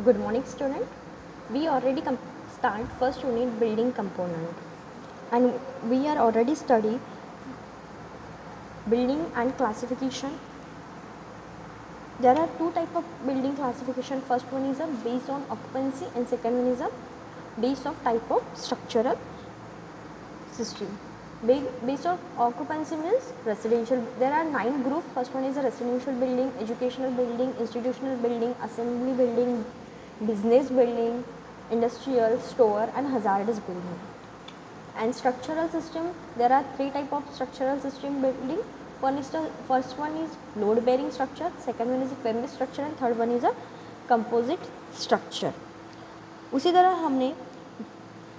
Good morning, student. We already start first unit building component, and we are already study building and classification. There are two type of building classification. First one is a based on occupancy, and second one is a based of type of structural system. Based on occupancy means residential. There are 9 groups. First one is a residential building, educational building, institutional building, assembly building, business building, industrial, store, and hazardous building. And structural system, there are 3 type of structural system building. First one is load bearing structure, second one is a family structure, and third one is a composite structure. उसी तरह हमने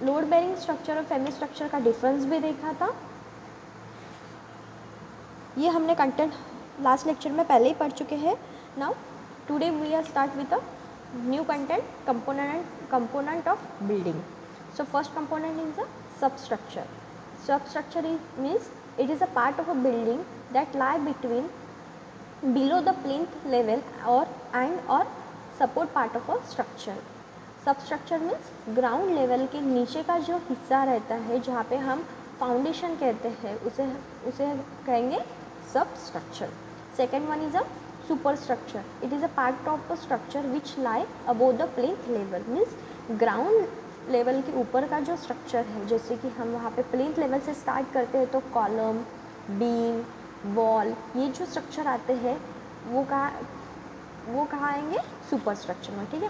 load bearing structure और family structure का difference भी देखा था. ये हमने कंटेंट लास्ट लेक्चर में पहले ही पढ़ चुके हैं. Now today we are start with a new content component of building. So first component is a substructure. Substructure means it is a part of a building that lie between below the plinth level or support part of a structure. Substructure means ground level के नीचे का जो हिस्सा रहता है जहाँ पे हम फाउंडेशन कहते हैं उसे कहेंगे substructure. Second one is a super structure. It is a part of the structure which lie above the plinth level. Means ground level के ऊपर का जो स्ट्रक्चर है, जैसे कि हम वहाँ पे प्लिंथ लेवल से स्टार्ट करते हैं तो कॉलम, बीम, वॉल, ये जो स्ट्रक्चर आते हैं वो कहाँ आएंगे? सुपर स्ट्रक्चर में. ठीक है.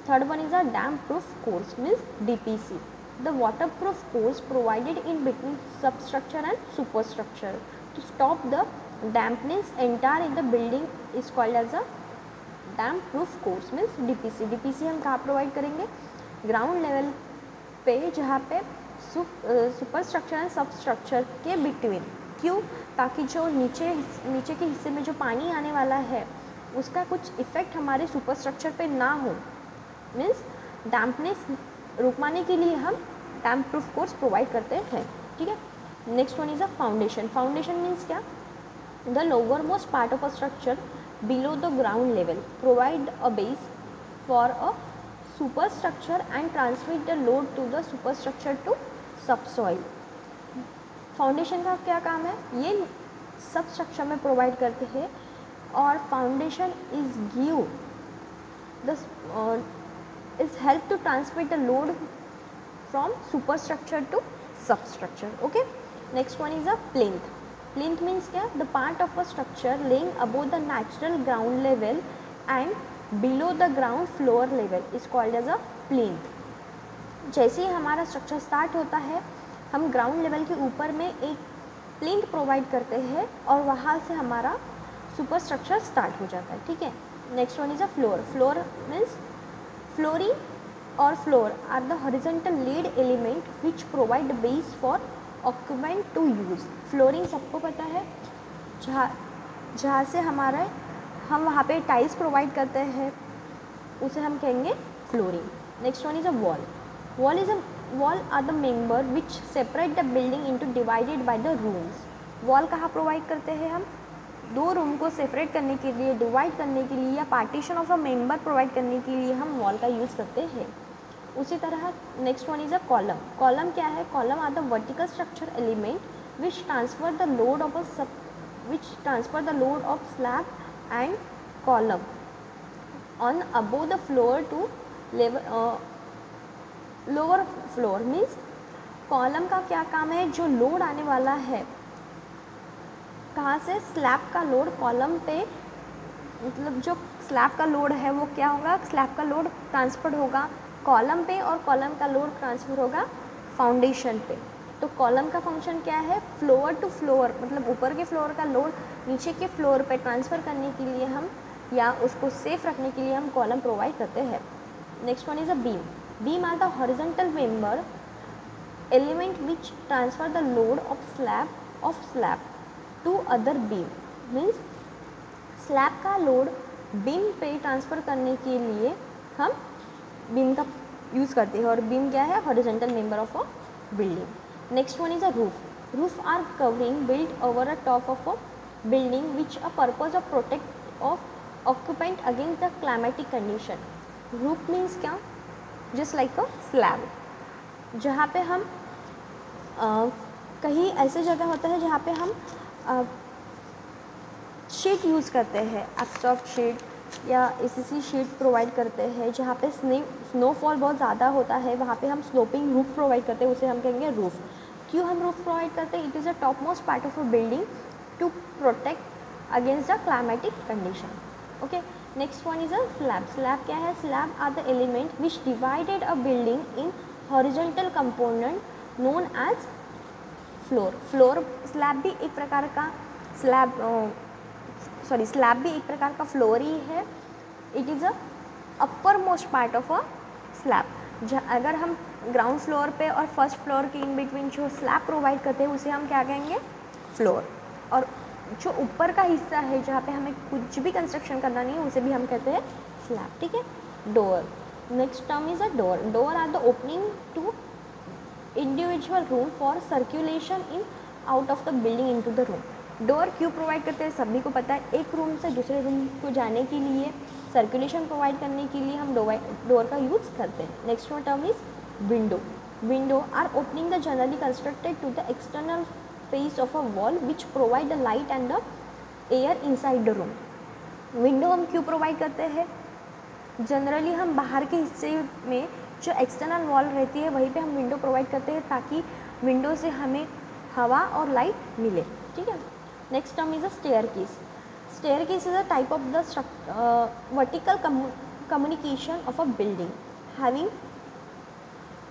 Third one is a damp proof course means DPC. The water proof course provided in between substructure and super structure to stop the dampness entire in the building is called as a damp proof course means DPC. DPC हम कहाँ provide करेंगे? Ground level पे, जहाँ पे super structure and सब structure के between. क्यों? ताकि जो नीचे के हिस्से में जो पानी आने वाला है उसका कुछ इफ़ेक्ट हमारे सुपर स्ट्रक्चर पे ना हो. मीन्स डैम्पनेस रुकवाने के लिए हम डैम्प प्रूफ कोर्स प्रोवाइड करते हैं. ठीक है. Next one is a foundation. Foundation means क्या? The lower most part of a structure below the ground level provide a base for a superstructure and transmit the load to the superstructure to subsoil. Foundation का क्या काम है? ये सब structure में provide करते हैं और foundation is give the is help to transmit the load from superstructure to substructure. Okay. Next one is a plinth. Plinth means क्या? The part of a structure lying above the natural ground level and below the ground floor level is called as a plinth. जैसे ही हमारा structure start होता है हम ground level के ऊपर में एक प्लिंथ प्रोवाइड करते हैं और वहाँ से हमारा सुपर स्ट्रक्चर स्टार्ट हो जाता है. ठीक है. Next one is a floor. Floor means flooring और floor are the horizontal lead element which provide base for occupant to use. Flooring सबको पता है, जहाँ से हम वहाँ पे टाइल्स प्रोवाइड करते हैं उसे हम कहेंगे flooring. Next one is a wall. Wall are the member which separate the building into divided by the rooms. Wall कहाँ प्रोवाइड करते हैं? हम दो रूम को सेपरेट करने के लिए, डिवाइड करने के लिए या partition of a member provide करने के लिए हम वॉल का यूज़ करते हैं. उसी तरह next one is a column. Column क्या है? Column are the vertical structure element which transfer the load of slab and column on above the floor to lower floor. means column का क्या काम है? जो लोड आने वाला है कहाँ से? स्लैब का लोड कॉलम पे, मतलब जो स्लैब का लोड है वो क्या होगा? स्लैब का लोड ट्रांसफर होगा कॉलम पे और कॉलम का लोड ट्रांसफर होगा फाउंडेशन पे. तो कॉलम का फंक्शन क्या है? फ्लोर टू फ्लोर, मतलब ऊपर के फ्लोर का लोड नीचे के फ्लोर पे ट्रांसफ़र करने के लिए हम या उसको सेफ रखने के लिए हम कॉलम प्रोवाइड करते हैं. Next one is a beam. Beam are the horizontal member element which transfer the load of slab to other beam. Means slab का लोड बीम पे ट्रांसफ़र करने के लिए हम बीम का यूज़ करते हैं और बीम क्या है? Horizontal member of a building. Next one is a roof. Roof are covering built over a top of a building which a purpose of protect of occupant against the climatic condition. Roof means क्या, just like अ slab, जहाँ पे हम कहीं ऐसे जगह होता है जहाँ पे हम शीट यूज़ करते हैं, एब्सॉर्ब शीट या एसीसी शीट प्रोवाइड करते हैं, जहाँ पे स्नोफॉल बहुत ज़्यादा होता है, वहाँ पे हम स्लोपिंग रूफ प्रोवाइड करते हैं, उसे हम कहेंगे रूफ। क्यों हम रूफ प्रोवाइड करते हैं? It is a top most part of a building to protect against the climatic condition. Okay, next one is a slab. Slab क्या है? Slab are the element which divided a building in horizontal component known as floor. Floor slab भी एक प्रकार का slab भी एक प्रकार का फ्लोर ही है। It is a upper most part of a slab. अगर हम ग्राउंड फ्लोर पे और फर्स्ट फ्लोर के इन बिटवीन जो स्लैब प्रोवाइड करते हैं उसे हम क्या कहेंगे? फ्लोर। और जो ऊपर का हिस्सा है जहाँ पे हमें कुछ भी कंस्ट्रक्शन करना नहीं है उसे भी हम कहते हैं स्लैब। ठीक है। Door, next term is a door. Door are the opening to individual room for circulation in out of the building into the room. Door क्यों प्रोवाइड करते हैं? सभी को पता है, एक रूम से दूसरे रूम को जाने के लिए, सर्कुलेशन प्रोवाइड करने के लिए हम डोर का यूज़ करते हैं। Next one term is window. Window are opening the generally constructed to the external face of a wall which provide the light and the air inside the room. Window हम क्यों provide करते हैं? Generally हम बाहर के हिस्से में जो एक्सटर्नल वॉल रहती है वहीं पे हम विंडो प्रोवाइड करते हैं ताकि विंडो से हमें हवा और लाइट मिले। ठीक है। Next term is a staircase. Staircase is a type of the vertical communication of a building having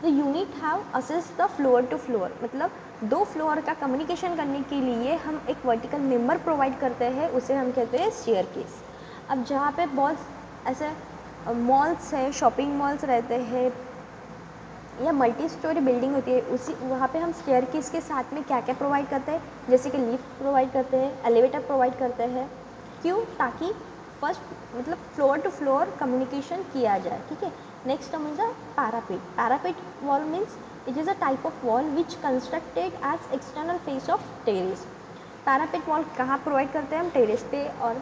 the unit have access the floor to floor। मतलब दो फ्लोर का कम्युनिकेशन करने के लिए हम एक वर्टिकल मेंबर प्रोवाइड करते हैं, उसे हम कहते हैं स्टेयरकेस। अब जहाँ पे बहुत ऐसे मॉल्स है, शॉपिंग मॉल्स रहते हैं या मल्टी स्टोरी बिल्डिंग होती है, उसी वहाँ पे हम स्टेयरकेस के साथ में क्या क्या प्रोवाइड करते हैं? जैसे कि लिफ्ट प्रोवाइड करते हैं, एलिवेटर प्रोवाइड करते हैं। क्यों? ताकि फर्स्ट मतलब फ्लोर टू फ्लोर कम्युनिकेशन किया जाए। ठीक है। Next term is a parapet. Parapet wall means it is a type of wall which constructed as external face of terrace. Parapet wall कहाँ प्रोवाइड करते हैं? हम टेरेस पे और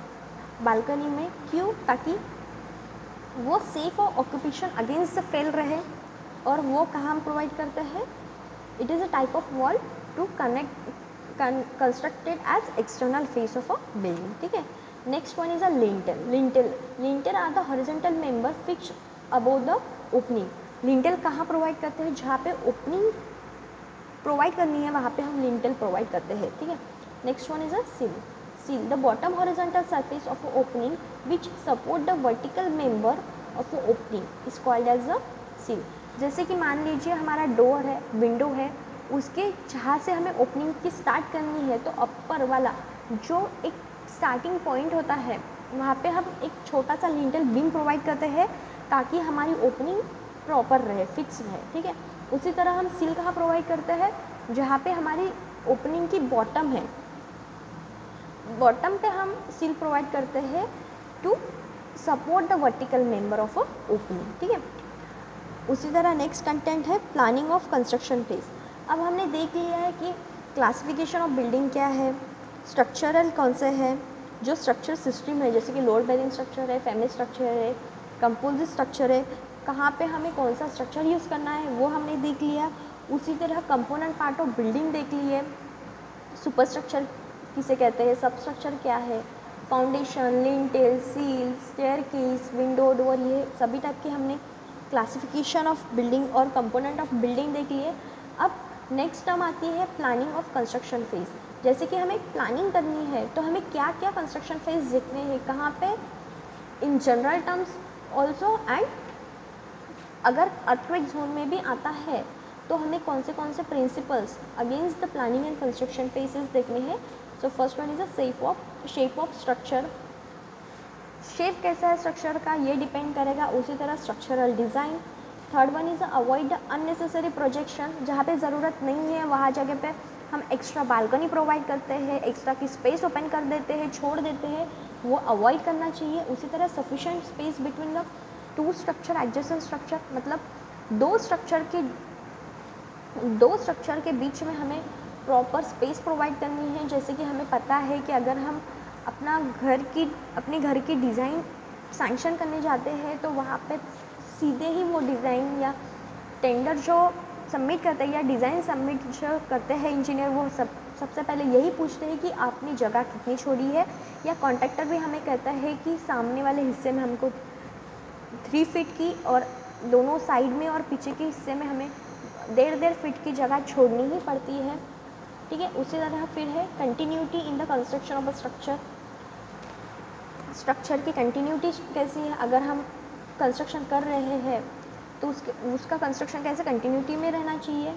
बालकनी में। क्यों? ताकि वो सेफ और ऑक्यूपेशन अगेंस्ट द फेल रहे। और वो कहाँ हम प्रोवाइड करते हैं? It is a type of wall to constructed as external face of a building. ठीक है। Next one is a lintel. Lintel are the horizontal member fix above the opening. Lintel कहाँ प्रोवाइड करते हैं? जहाँ पे opening provide करनी है वहाँ पे हम लिंटल प्रोवाइड करते हैं। ठीक है। Next one is a sill. Sill the bottom horizontal surface of opening which support the vertical member of opening is called as a sill. जैसे कि मान लीजिए हमारा डोर है, विंडो है, उसके जहाँ से हमें ओपनिंग की स्टार्ट करनी है तो अपर वाला जो एक स्टार्टिंग पॉइंट होता है वहाँ पे हम एक छोटा सा लिंटल बीम प्रोवाइड करते हैं ताकि हमारी ओपनिंग प्रॉपर रहे, फिक्स रहे। ठीक है। उसी तरह हम सील कहाँ प्रोवाइड करते हैं? जहाँ पे हमारी ओपनिंग की बॉटम है, बॉटम पे हम सील प्रोवाइड करते हैं to support the vertical member of a opening. ठीक है। उसी तरह नेक्स्ट कंटेंट है प्लानिंग ऑफ कंस्ट्रक्शन फेज। अब हमने देख लिया है कि क्लासिफिकेशन ऑफ बिल्डिंग क्या है, स्ट्रक्चरल कौन से हैं, जो स्ट्रक्चर सिस्टम है जैसे कि लोड बेरिंग स्ट्रक्चर है, फैमिली स्ट्रक्चर है, कंपोजिट स्ट्रक्चर है, कहाँ पे हमें कौन सा स्ट्रक्चर यूज़ करना है वो हमने देख लिया। उसी तरह कंपोनेंट पार्ट ऑफ बिल्डिंग देख लिए, सुपर स्ट्रक्चर किसे कहते हैं, सब स्ट्रक्चर क्या है, foundation, lintel, seal, staircase, window, door, ये सभी टाइप के हमने क्लासिफिकेशन ऑफ बिल्डिंग और कंपोनेंट ऑफ बिल्डिंग देख लिए। अब नेक्स्ट टर्म आती है प्लानिंग ऑफ कंस्ट्रक्शन फेज। जैसे कि हमें प्लानिंग करनी है तो हमें क्या क्या कंस्ट्रक्शन फेज देखने हैं, कहाँ पे, in general terms also, and अगर अर्थक्वेक जोन में भी आता है तो हमें कौन से principles against the planning and construction phases देखने हैं। So first one is a shape of structure. Shape कैसा है स्ट्रक्चर का ये डिपेंड करेगा। उसी तरह structural design. Third one is avoid unnecessary projection. जहाँ पे ज़रूरत नहीं है वहाँ जगह पे हम एक्स्ट्रा बालकनी प्रोवाइड करते हैं, एक्स्ट्रा की स्पेस ओपन कर देते हैं, छोड़ देते हैं, वो अवॉइड करना चाहिए। उसी तरह sufficient space between the two structure adjacent structure, मतलब दो स्ट्रक्चर के बीच में हमें प्रॉपर स्पेस प्रोवाइड करनी है। जैसे कि हमें पता है कि अगर हम अपने घर की डिज़ाइन सैंक्शन करने जाते हैं तो वहाँ पे सीधे ही वो डिज़ाइन या टेंडर जो सबमिट करते हैं या डिज़ाइन सबमिट जो करते हैं इंजीनियर, वो सबसे पहले यही पूछते हैं कि आपने जगह कितनी छोड़ी है, या कॉन्ट्रैक्टर भी हमें कहता है कि सामने वाले हिस्से में हमको 3 फीट की और दोनों साइड में और पीछे के हिस्से में हमें 1.5 फीट की जगह छोड़नी ही पड़ती है। ठीक है, उसी तरह फिर है continuity in the construction of a structure. Structure की कंटिन्यूटी कैसी है, अगर हम कंस्ट्रक्शन कर रहे हैं तो उसका कंस्ट्रक्शन कैसे कंटिन्यूटी में रहना चाहिए।